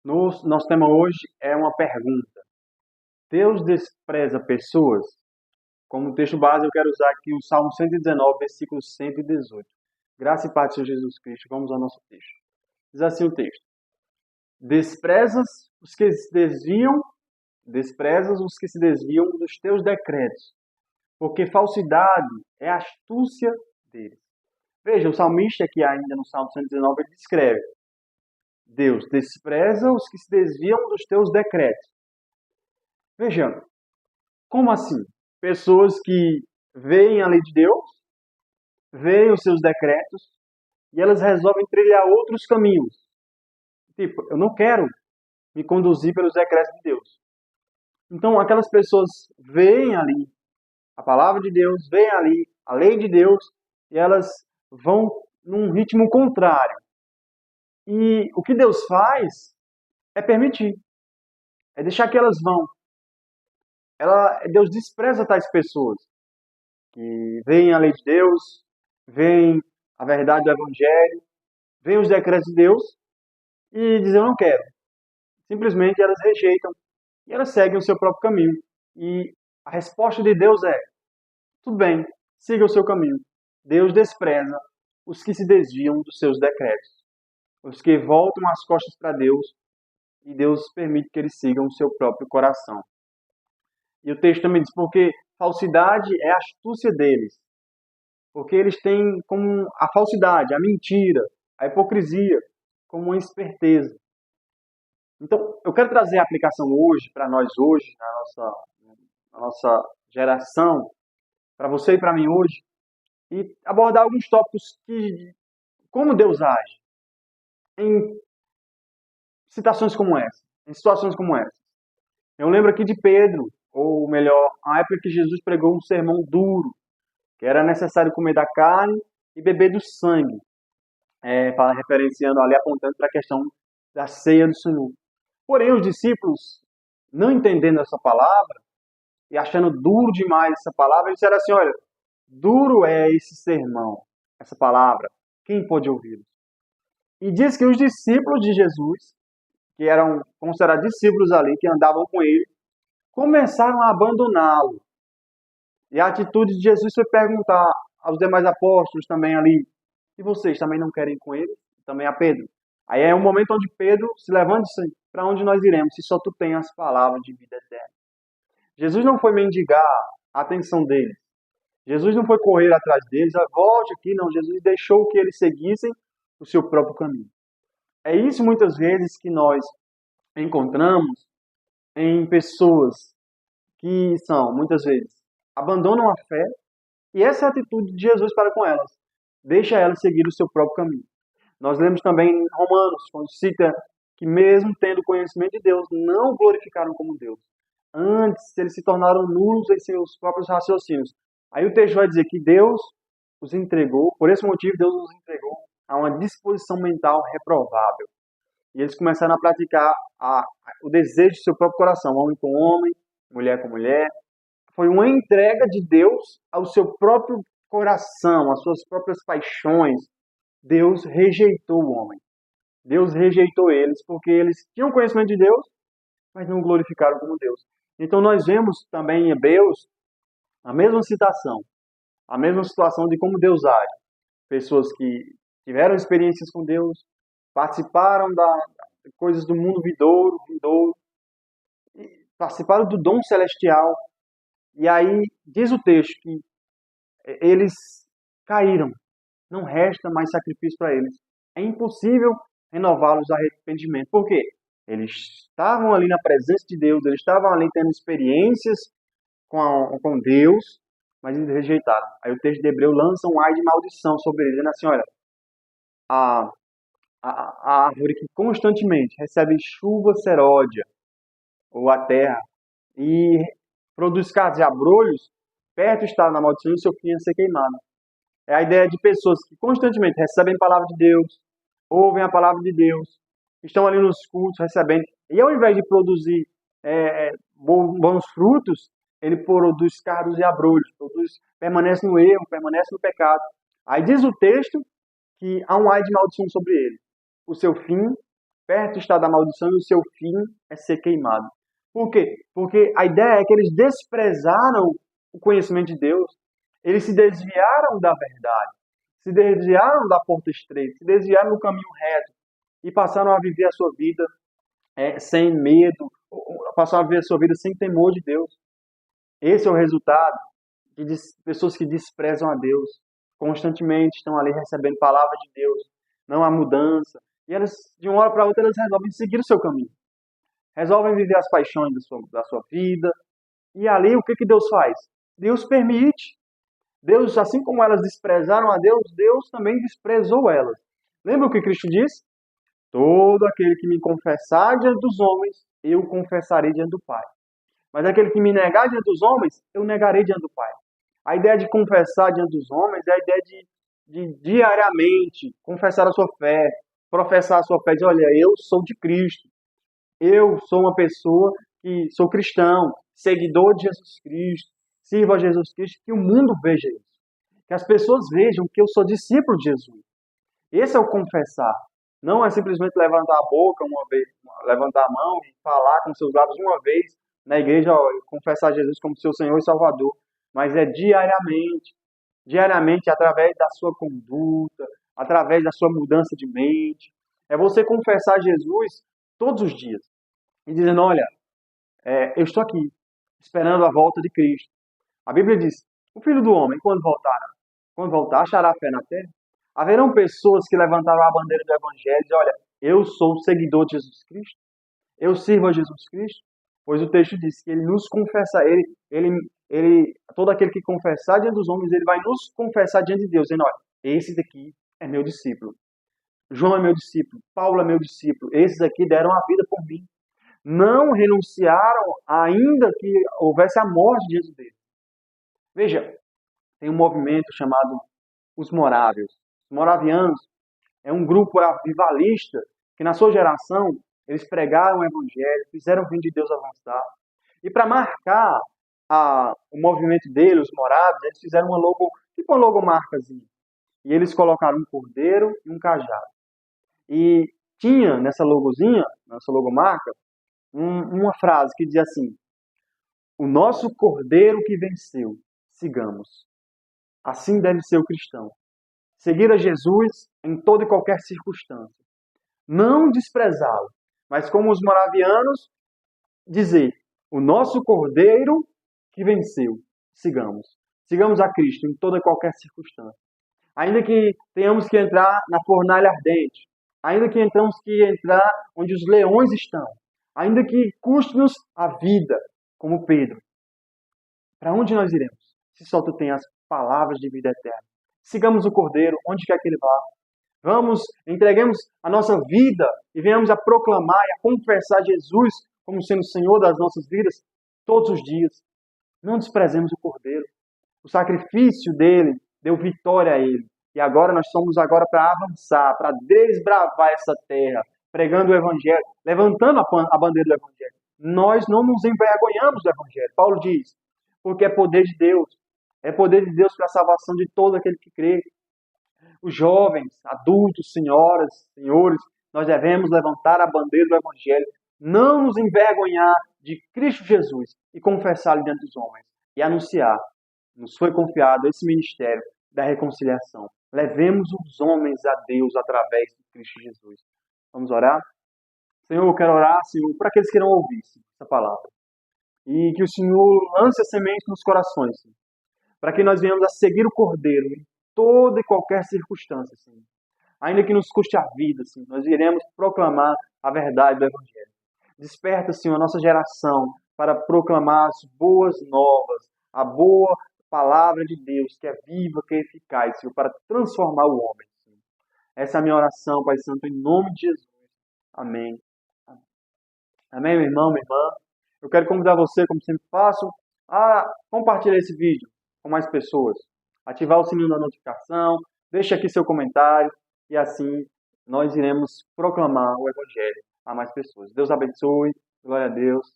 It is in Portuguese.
Nosso tema hoje é uma pergunta. Deus despreza pessoas? Como texto base, eu quero usar aqui o Salmo 119, versículo 118. Graça e paz do Senhor Jesus Cristo. Vamos ao nosso texto. Diz assim o texto. Desprezas os que se desviam, desprezas os que se desviam dos teus decretos, porque falsidade é a astúcia deles. Veja, o salmista aqui ainda no Salmo 119, ele descreve: Deus despreza os que se desviam dos teus decretos. Vejamos, como assim? Pessoas que veem a lei de Deus, veem os seus decretos, e elas resolvem trilhar outros caminhos. Tipo, eu não quero me conduzir pelos decretos de Deus. Então, aquelas pessoas veem ali a palavra de Deus, veem ali a lei de Deus, e elas vão num ritmo contrário. E o que Deus faz é permitir, é deixar que elas vão. Deus despreza tais pessoas que veem a lei de Deus, veem a verdade do Evangelho, veem os decretos de Deus e dizem: eu não quero. Simplesmente elas rejeitam e elas seguem o seu próprio caminho. E a resposta de Deus é: tudo bem, siga o seu caminho. Deus despreza os que se desviam dos seus decretos, os que voltam as costas para Deus, e Deus permite que eles sigam o seu próprio coração. E o texto também diz: porque falsidade é a astúcia deles. Porque eles têm como a falsidade, a mentira, a hipocrisia, como uma esperteza. Então, eu quero trazer a aplicação hoje, para nós hoje, na nossa geração, para você e para mim hoje, e abordar alguns tópicos como Deus age em situações como essa, em situações como essa. Eu lembro aqui de Pedro, ou melhor, a época que Jesus pregou um sermão duro, que era necessário comer da carne e beber do sangue, referenciando ali, apontando para a questão da ceia do Senhor. Porém, os discípulos, não entendendo essa palavra e achando duro demais essa palavra, eles disseram assim: olha, duro é esse sermão, essa palavra, quem pode ouvi-lo? E diz que os discípulos de Jesus, que eram considerados discípulos ali, que andavam com ele, começaram a abandoná-lo. E a atitude de Jesus foi perguntar aos demais apóstolos também ali: e vocês também não querem ir com ele? Também a Pedro. Aí é um momento onde Pedro se levanta e diz: para onde nós iremos, se só tu tens as palavras de vida eterna? Jesus não foi mendigar a atenção deles. Jesus não foi correr atrás deles: volte aqui. Não, Jesus deixou que eles seguissem o seu próprio caminho. É isso muitas vezes que nós encontramos em pessoas que são, muitas vezes, abandonam a fé, e essa é a atitude de Jesus para com elas. Deixa elas seguir o seu próprio caminho. Nós lemos também em Romanos, quando cita que mesmo tendo conhecimento de Deus, não glorificaram como Deus. Antes, eles se tornaram nulos em seus próprios raciocínios. Aí o texto vai dizer que Deus os entregou, por esse motivo Deus os entregou a uma disposição mental reprovável. E eles começaram a praticar o desejo do seu próprio coração, homem com homem, mulher com mulher. Foi uma entrega de Deus ao seu próprio coração, às suas próprias paixões. Deus rejeitou o homem. Deus rejeitou eles porque eles tinham conhecimento de Deus, mas não o glorificaram como Deus. Então nós vemos também em Hebreus a mesma citação, a mesma situação de como Deus age. Pessoas que tiveram experiências com Deus, participaram das coisas do mundo vindouro, participaram do dom celestial. E aí diz o texto que eles caíram. Não resta mais sacrifício para eles. É impossível renová-los a arrependimento. Por quê? Eles estavam ali na presença de Deus, eles estavam ali tendo experiências com Deus, mas eles rejeitaram. Aí o texto de Hebreu lança um ai de maldição sobre eles, dizendo assim: olha, a, a árvore que constantemente recebe chuva seródia, ou a terra, e produz cardos e abrolhos, perto está na maldição e o seu fim a ser queimado. É a ideia de pessoas que constantemente recebem a palavra de Deus, ouvem a palavra de Deus, estão ali nos cultos recebendo, e ao invés de produzir bons frutos, ele produz cardos e abrolhos, permanece no erro, permanece no pecado. Aí diz o texto que há um ai de maldição sobre ele. O seu fim perto está da maldição e o seu fim é ser queimado. Por quê? Porque a ideia é que eles desprezaram o conhecimento de Deus, eles se desviaram da verdade, se desviaram da porta estreita, se desviaram do caminho reto e passaram a viver a sua vida sem medo, passaram a viver a sua vida sem temor de Deus. Esse é o resultado de pessoas que desprezam a Deus, constantemente estão ali recebendo palavra de Deus, não há mudança, e elas, de uma hora para outra, elas resolvem seguir o seu caminho, resolvem viver as paixões da sua vida, e ali o que Deus faz? Deus permite. Deus, assim como elas desprezaram a Deus, Deus também desprezou elas. Lembra o que Cristo disse? Todo aquele que me confessar diante dos homens, eu confessarei diante do Pai. Mas aquele que me negar diante dos homens, eu negarei diante do Pai. A ideia de confessar diante dos homens é a ideia de diariamente confessar a sua fé, professar a sua fé, dizer, olha, eu sou de Cristo. Eu sou uma pessoa que sou cristão, seguidor de Jesus Cristo, sirvo a Jesus Cristo, que o mundo veja isso. Que as pessoas vejam que eu sou discípulo de Jesus. Esse é o confessar. Não é simplesmente levantar a boca uma vez, levantar a mão e falar com seus lábios uma vez na igreja, confessar Jesus como seu Senhor e Salvador. Mas é diariamente. Diariamente, através da sua conduta, através da sua mudança de mente. É você confessar Jesus todos os dias. E dizendo, olha, eu estou aqui, esperando a volta de Cristo. A Bíblia diz, o Filho do Homem, quando voltar, achará fé na terra? Haverão pessoas que levantaram a bandeira do Evangelho e dizem, olha, eu sou seguidor de Jesus Cristo, eu sirvo a Jesus Cristo, pois o texto diz que ele nos confessa, todo aquele que confessar diante dos homens, ele vai nos confessar diante de Deus, dizendo, olha, esse daqui é meu discípulo, João é meu discípulo, Paulo é meu discípulo, esses aqui deram a vida por mim. Não renunciaram ainda que houvesse a morte diante deles. Veja, tem um movimento chamado os morávios. Os moravianos é um grupo avivalista que na sua geração eles pregaram o evangelho, fizeram o reino de Deus avançar. E para marcar o movimento deles, os morávios, eles fizeram tipo uma logomarcazinha. E eles colocaram um cordeiro e um cajado. E tinha nessa logozinha, nessa logomarca, uma frase que dizia assim, o nosso cordeiro que venceu, sigamos. Assim deve ser o cristão. Seguir a Jesus em toda e qualquer circunstância. Não desprezá-lo, mas como os moravianos, dizer, o nosso cordeiro que venceu, sigamos. Sigamos a Cristo em toda e qualquer circunstância. Ainda que tenhamos que entrar na fornalha ardente, ainda que tenhamos que entrar onde os leões estão, ainda que custe-nos a vida, como Pedro. Para onde nós iremos? Se só tu tens as palavras de vida eterna. Sigamos o Cordeiro, onde quer que ele vá. Vamos, entreguemos a nossa vida e venhamos a proclamar e a confessar Jesus como sendo o Senhor das nossas vidas todos os dias. Não desprezemos o Cordeiro. O sacrifício dele deu vitória a ele. E agora nós somos para avançar, para desbravar essa terra, pregando o Evangelho, levantando a bandeira do Evangelho. Nós não nos envergonhamos do Evangelho. Paulo diz, porque é poder de Deus. É poder de Deus para a salvação de todo aquele que crê. Os jovens, adultos, senhoras, senhores, nós devemos levantar a bandeira do Evangelho, não nos envergonhar de Cristo Jesus e confessá-lo diante dos homens e anunciar. Nos foi confiado esse ministério da reconciliação. Levemos os homens a Deus através de Cristo Jesus. Vamos orar? Senhor, eu quero orar, Senhor, para aqueles que não ouvissem essa palavra. E que o Senhor lance a semente nos corações, Senhor, para que nós venhamos a seguir o Cordeiro em toda e qualquer circunstância, Senhor. Ainda que nos custe a vida, Senhor, nós iremos proclamar a verdade do Evangelho. Desperta, Senhor, a nossa geração para proclamar as boas novas, a boa palavra de Deus, que é viva, que é eficaz, Senhor, para transformar o homem, Senhor. Essa é a minha oração, Pai Santo, em nome de Jesus. Amém. Amém, meu irmão, minha irmã. Eu quero convidar você, como sempre faço, a compartilhar esse vídeo com mais pessoas. Ativar o sininho da notificação, deixe aqui seu comentário e assim nós iremos proclamar o Evangelho a mais pessoas. Deus abençoe, glória a Deus.